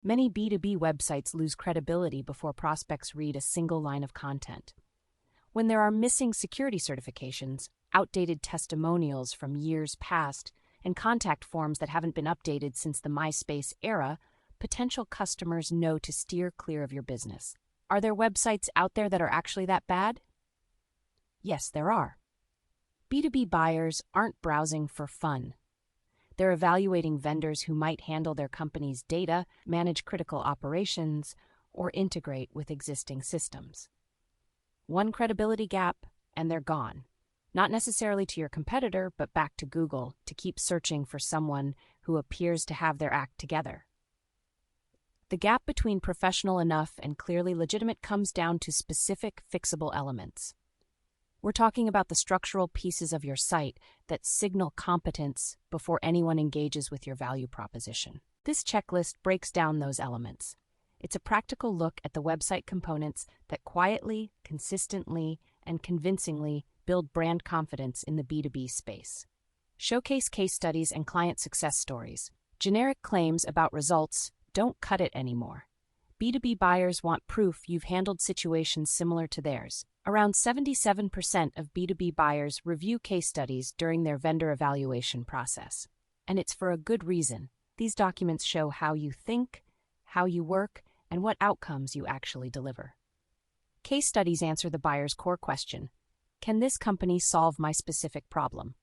Many B2B websites lose credibility before prospects read a single line of content. When there are missing security certifications, outdated testimonials from years past, and contact forms that haven't been updated since the MySpace era, potential customers know to steer clear of your business. Are there websites out there that are actually that bad? Yes, there are. B2B buyers aren't browsing for fun. They're evaluating vendors who might handle their company's data, manage critical operations, or integrate with existing systems. One credibility gap, and they're gone. Not necessarily to your competitor, but back to Google to keep searching for someone who appears to have their act together. The gap between professional enough and clearly legitimate comes down to specific fixable elements. We're talking about the structural pieces of your site that signal competence before anyone engages with your value proposition. This checklist breaks down those elements. It's a practical look at the website components that quietly, consistently, and convincingly build brand confidence in the B2B space. Showcase case studies and client success stories. Generic claims about results don't cut it anymore. B2B buyers want proof you've handled situations similar to theirs. Around 77% of B2B buyers review case studies during their vendor evaluation process. And it's for a good reason. These documents show how you think, how you work, and what outcomes you actually deliver. Case studies answer the buyer's core question: can this company solve my specific problem?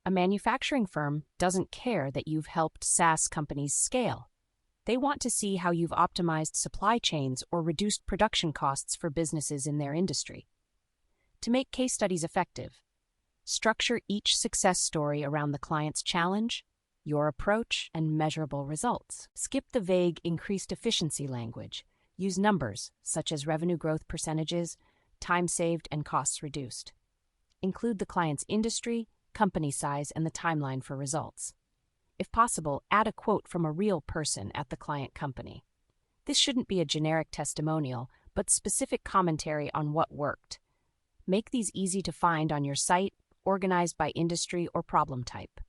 A manufacturing firm doesn't care that you've helped SaaS companies scale. They want to see how you've optimized supply chains or reduced production costs for businesses in their industry. To make case studies effective, structure each success story around the client's challenge, your approach, and measurable results. Skip the vague increased efficiency language. Use numbers, such as revenue growth percentages, time saved, and costs reduced. Include the client's industry, company size, and the timeline for results. If possible, add a quote from a real person at the client company. This shouldn't be a generic testimonial, but specific commentary on what worked. Make these easy to find on your site, organized by industry or problem type.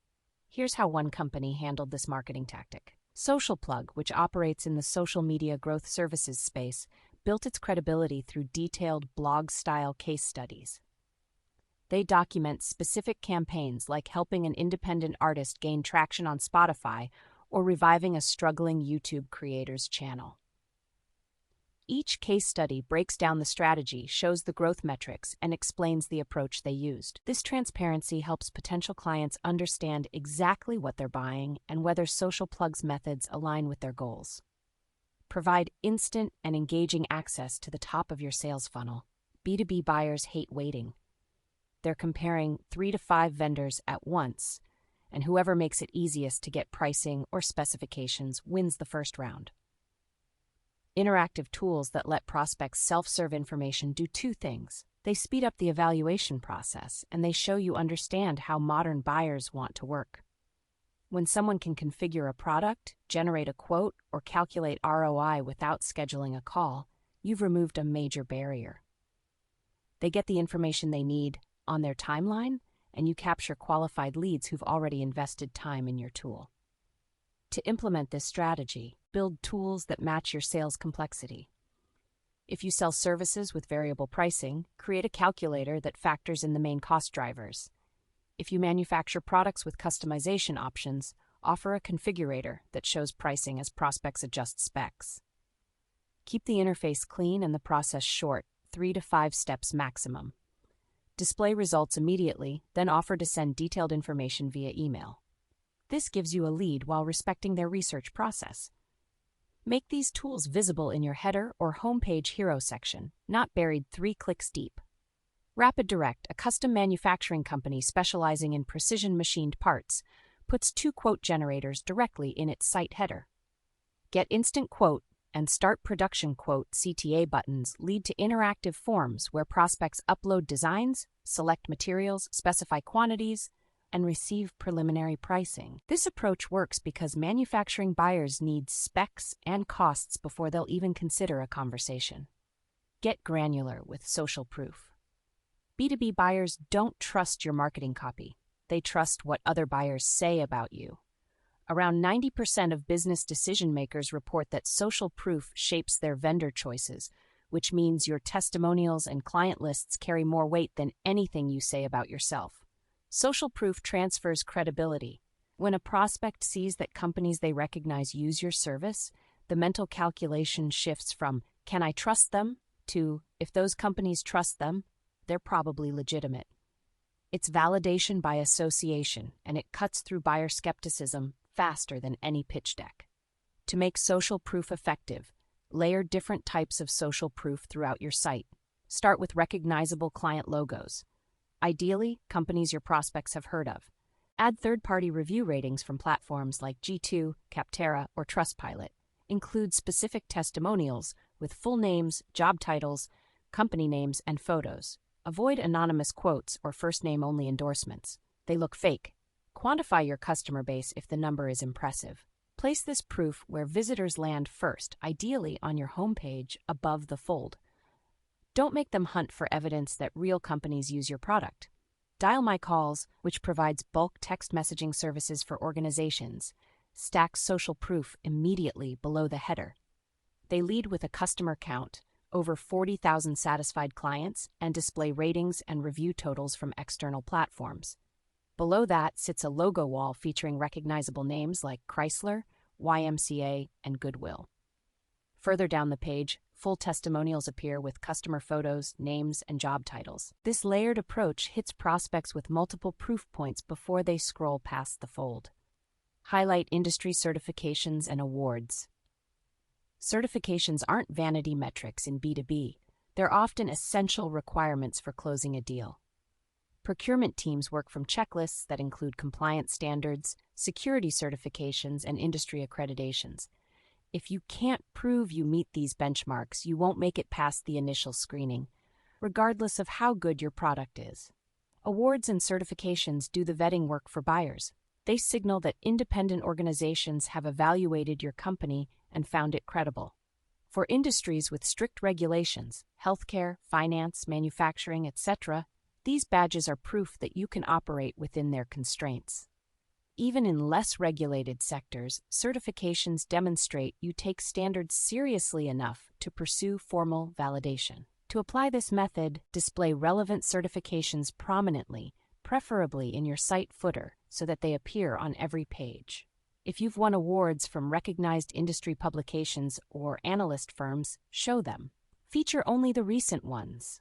Here's how one company handled this marketing tactic. Social Plug, which operates in the social media growth services space, built its credibility through detailed blog-style case studies. They document specific campaigns like helping an independent artist gain traction on Spotify or reviving a struggling YouTube creator's channel. Each case study breaks down the strategy, shows the growth metrics, and explains the approach they used. This transparency helps potential clients understand exactly what they're buying and whether Social Plug's methods align with their goals. Provide instant and engaging access to the top of your sales funnel. B2B buyers hate waiting. They're comparing 3 to 5 vendors at once, and whoever makes it easiest to get pricing or specifications wins the first round. Interactive tools that let prospects self-serve information do 2 things. They speed up the evaluation process, and they show you understand how modern buyers want to work. When someone can configure a product, generate a quote, or calculate ROI without scheduling a call, you've removed a major barrier. They get the information they need on their timeline, and you capture qualified leads who've already invested time in your tool. To implement this strategy, build tools that match your sales complexity. If you sell services with variable pricing, create a calculator that factors in the main cost drivers. If you manufacture products with customization options, offer a configurator that shows pricing as prospects adjust specs. Keep the interface clean and the process short, 3 to 5 steps maximum. Display results immediately, then offer to send detailed information via email. This gives you a lead while respecting their research process. Make these tools visible in your header or homepage hero section, not buried 3 clicks deep. Rapid Direct, a custom manufacturing company specializing in precision machined parts, puts 2 quote generators directly in its site header. Get Instant Quote and Start Production Quote CTA buttons lead to interactive forms where prospects upload designs, select materials, specify quantities, and receive preliminary pricing. This approach works because manufacturing buyers need specs and costs before they'll even consider a conversation. Get granular with social proof. B2B buyers don't trust your marketing copy. They trust what other buyers say about you. Around 90% of business decision makers report that social proof shapes their vendor choices, which means your testimonials and client lists carry more weight than anything you say about yourself. Social proof transfers credibility. When a prospect sees that companies they recognize use your service, the mental calculation shifts from, "Can I trust them?" to, "If those companies trust them, they're probably legitimate." It's validation by association, and it cuts through buyer skepticism faster than any pitch deck. To make social proof effective, layer different types of social proof throughout your site. Start with recognizable client logos. Ideally, companies your prospects have heard of. Add third-party review ratings from platforms like G2, Capterra, or Trustpilot. Include specific testimonials with full names, job titles, company names, and photos. Avoid anonymous quotes or first-name-only endorsements. They look fake. Quantify your customer base if the number is impressive. Place this proof where visitors land first, ideally on your homepage above the fold. Don't make them hunt for evidence that real companies use your product. Dial My Calls, which provides bulk text messaging services for organizations, stacks social proof immediately below the header. They lead with a customer count, over 40,000 satisfied clients, and display ratings and review totals from external platforms. Below that sits a logo wall featuring recognizable names like Chrysler, YMCA, and Goodwill. Further down the page, full testimonials appear with customer photos, names, and job titles. This layered approach hits prospects with multiple proof points before they scroll past the fold. Highlight industry certifications and awards. Certifications aren't vanity metrics in B2B. They're often essential requirements for closing a deal. Procurement teams work from checklists that include compliance standards, security certifications, and industry accreditations. If you can't prove you meet these benchmarks, you won't make it past the initial screening, regardless of how good your product is. Awards and certifications do the vetting work for buyers. They signal that independent organizations have evaluated your company and found it credible. For industries with strict regulations, healthcare, finance, manufacturing, etc., these badges are proof that you can operate within their constraints. Even in less regulated sectors, certifications demonstrate you take standards seriously enough to pursue formal validation. To apply this method, display relevant certifications prominently, preferably in your site footer, so that they appear on every page. If you've won awards from recognized industry publications or analyst firms, show them. Feature only the recent ones.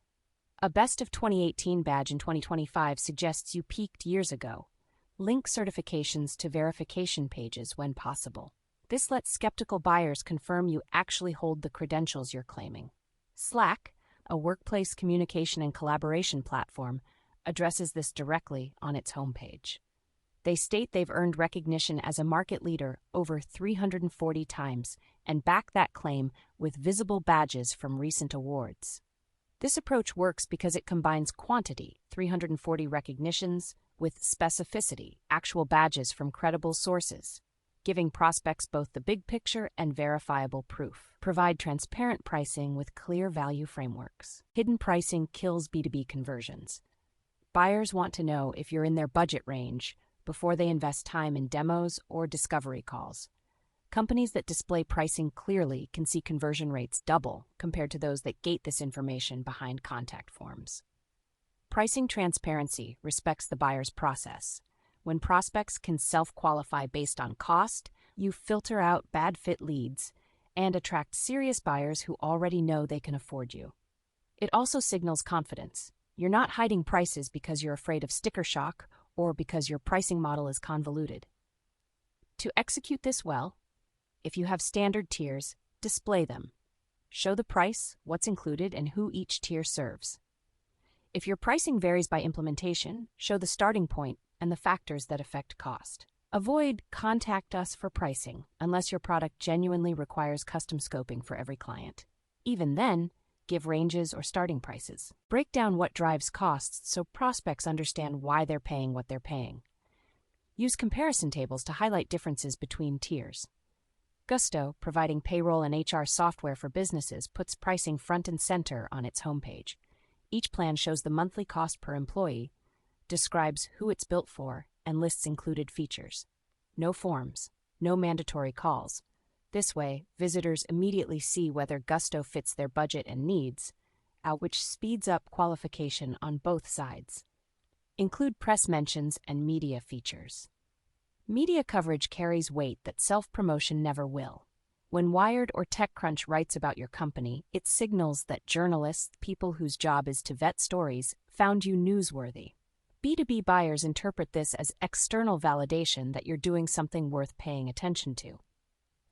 A Best of 2018 badge in 2025 suggests you peaked years ago. Link certifications to verification pages when possible. This lets skeptical buyers confirm you actually hold the credentials you're claiming. Slack, a workplace communication and collaboration platform, addresses this directly on its homepage. They state they've earned recognition as a market leader over 340 times and back that claim with visible badges from recent awards. This approach works because it combines quantity, 340 recognitions, with specificity, actual badges from credible sources, giving prospects both the big picture and verifiable proof. Provide transparent pricing with clear value frameworks. Hidden pricing kills B2B conversions. Buyers want to know if you're in their budget range before they invest time in demos or discovery calls. Companies that display pricing clearly can see conversion rates double compared to those that gate this information behind contact forms. Pricing transparency respects the buyer's process. When prospects can self-qualify based on cost, you filter out bad fit leads and attract serious buyers who already know they can afford you. It also signals confidence. You're not hiding prices because you're afraid of sticker shock or because your pricing model is convoluted. To execute this well, if you have standard tiers, display them. Show the price, what's included, and who each tier serves. If your pricing varies by implementation, show the starting point and the factors that affect cost. Avoid "contact us for pricing" unless your product genuinely requires custom scoping for every client. Even then, give ranges or starting prices. Break down what drives costs so prospects understand why they're paying what they're paying. Use comparison tables to highlight differences between tiers. Gusto, providing payroll and HR software for businesses, puts pricing front and center on its homepage. Each plan shows the monthly cost per employee, describes who it's built for, and lists included features. No forms, no mandatory calls. This way, visitors immediately see whether Gusto fits their budget and needs, which speeds up qualification on both sides. Include press mentions and media features. Media coverage carries weight that self-promotion never will. When Wired or TechCrunch writes about your company, it signals that journalists, people whose job is to vet stories, found you newsworthy. B2B buyers interpret this as external validation that you're doing something worth paying attention to.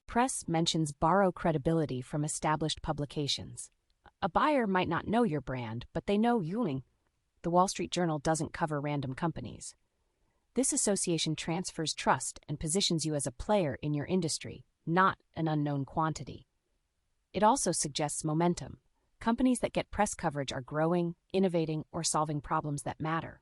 Press mentions borrow credibility from established publications. A buyer might not know your brand, but they know Yuling. The Wall Street Journal doesn't cover random companies. This association transfers trust and positions you as a player in your industry, not an unknown quantity. It also suggests momentum. Companies that get press coverage are growing, innovating, or solving problems that matter.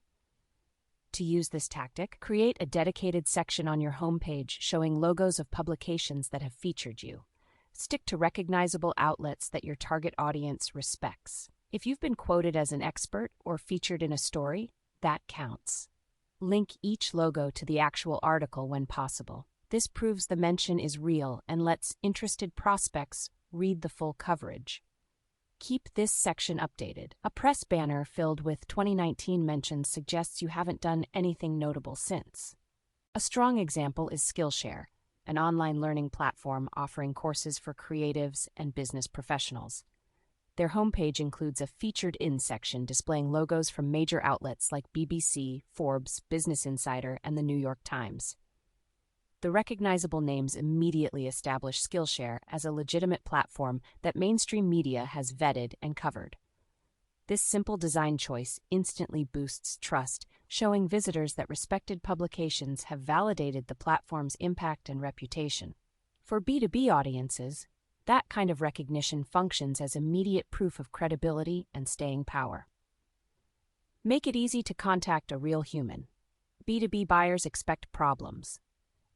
To use this tactic, create a dedicated section on your homepage showing logos of publications that have featured you. Stick to recognizable outlets that your target audience respects. If you've been quoted as an expert or featured in a story, that counts. Link each logo to the actual article when possible. This proves the mention is real and lets interested prospects read the full coverage. Keep this section updated. A press banner filled with 2019 mentions suggests you haven't done anything notable since. A strong example is Skillshare, an online learning platform offering courses for creatives and business professionals. Their homepage includes a Featured In section displaying logos from major outlets like BBC, Forbes, Business Insider, and the New York Times. The recognizable names immediately establish Skillshare as a legitimate platform that mainstream media has vetted and covered. This simple design choice instantly boosts trust, showing visitors that respected publications have validated the platform's impact and reputation. For B2B audiences, that kind of recognition functions as immediate proof of credibility and staying power. Make it easy to contact a real human. B2B buyers expect problems.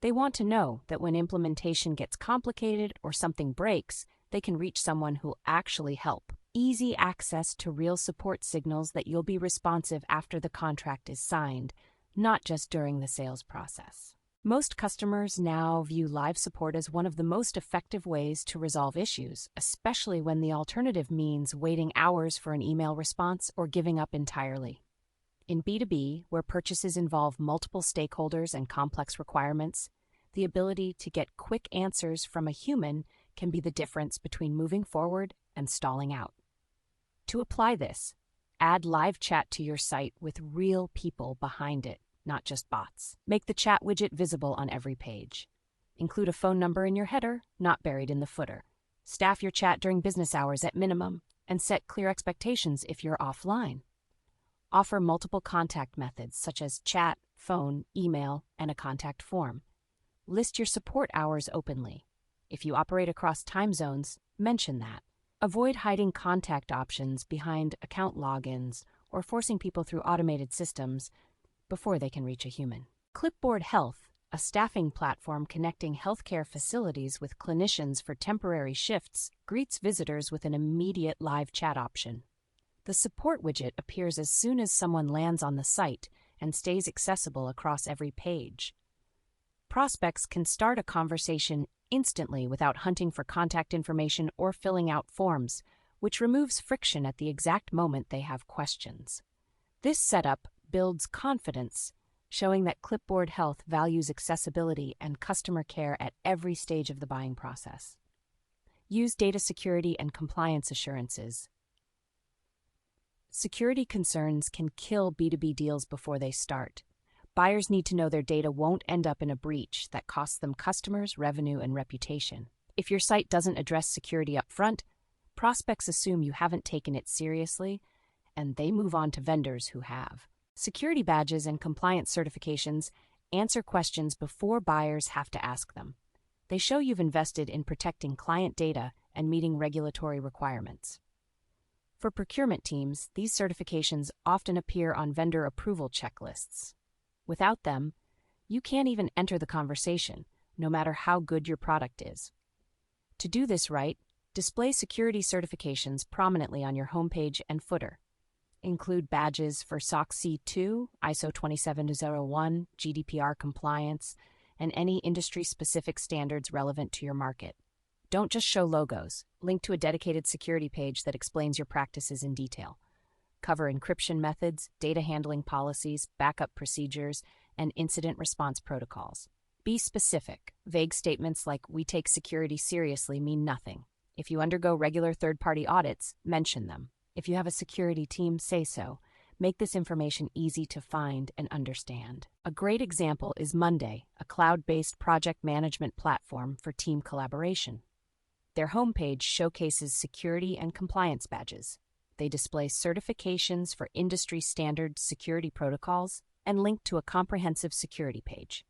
They want to know that when implementation gets complicated or something breaks, they can reach someone who'll actually help. Easy access to real support signals that you'll be responsive after the contract is signed, not just during the sales process. Most customers now view live support as one of the most effective ways to resolve issues, especially when the alternative means waiting hours for an email response or giving up entirely. In B2B, where purchases involve multiple stakeholders and complex requirements, the ability to get quick answers from a human can be the difference between moving forward and stalling out. To apply this, add live chat to your site with real people behind it, not just bots. Make the chat widget visible on every page. Include a phone number in your header, not buried in the footer. Staff your chat during business hours at minimum, and set clear expectations if you're offline. Offer multiple contact methods such as chat, phone, email, and a contact form. List your support hours openly. If you operate across time zones, mention that. Avoid hiding contact options behind account logins or forcing people through automated systems before they can reach a human. Clipboard Health, a staffing platform connecting healthcare facilities with clinicians for temporary shifts, greets visitors with an immediate live chat option. The support widget appears as soon as someone lands on the site and stays accessible across every page. Prospects can start a conversation instantly without hunting for contact information or filling out forms, which removes friction at the exact moment they have questions. This setup builds confidence, showing that Clipboard Health values accessibility and customer care at every stage of the buying process. Use data security and compliance assurances. Security concerns can kill B2B deals before they start. Buyers need to know their data won't end up in a breach that costs them customers, revenue, and reputation. If your site doesn't address security up front, prospects assume you haven't taken it seriously, and they move on to vendors who have. Security badges and compliance certifications answer questions before buyers have to ask them. They show you've invested in protecting client data and meeting regulatory requirements. For procurement teams, these certifications often appear on vendor approval checklists. Without them, you can't even enter the conversation, no matter how good your product is. To do this right, display security certifications prominently on your homepage and footer. Include badges for SOC C2, ISO 27001, GDPR compliance, and any industry-specific standards relevant to your market. Don't just show logos. Link to a dedicated security page that explains your practices in detail. Cover encryption methods, data handling policies, backup procedures, and incident response protocols. Be specific. Vague statements like "we take security seriously" mean nothing. If you undergo regular third-party audits, mention them. If you have a security team, say so. Make this information easy to find and understand. A great example is Monday, a cloud-based project management platform for team collaboration. Their homepage showcases security and compliance badges. They display certifications for industry-standard security protocols and link to a comprehensive security page.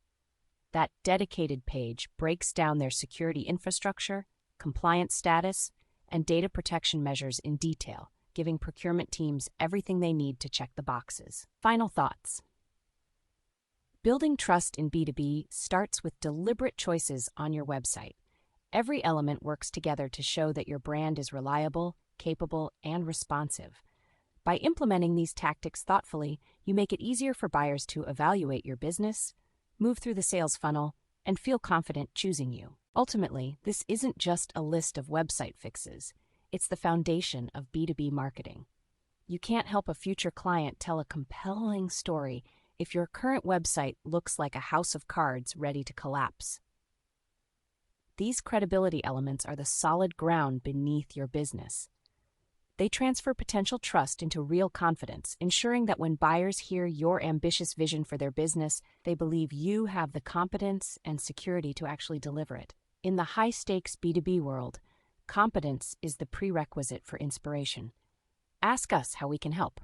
That dedicated page breaks down their security infrastructure, compliance status, and data protection measures in detail, giving procurement teams everything they need to check the boxes. Final thoughts. Building trust in B2B starts with deliberate choices on your website. Every element works together to show that your brand is reliable, capable, and responsive. By implementing these tactics thoughtfully, you make it easier for buyers to evaluate your business, move through the sales funnel, and feel confident choosing you. Ultimately, this isn't just a list of website fixes. It's the foundation of B2B marketing. You can't help a future client tell a compelling story if your current website looks like a house of cards ready to collapse. These credibility elements are the solid ground beneath your business. They transfer potential trust into real confidence, ensuring that when buyers hear your ambitious vision for their business, they believe you have the competence and security to actually deliver it. In the high-stakes B2B world, competence is the prerequisite for inspiration. Ask us how we can help.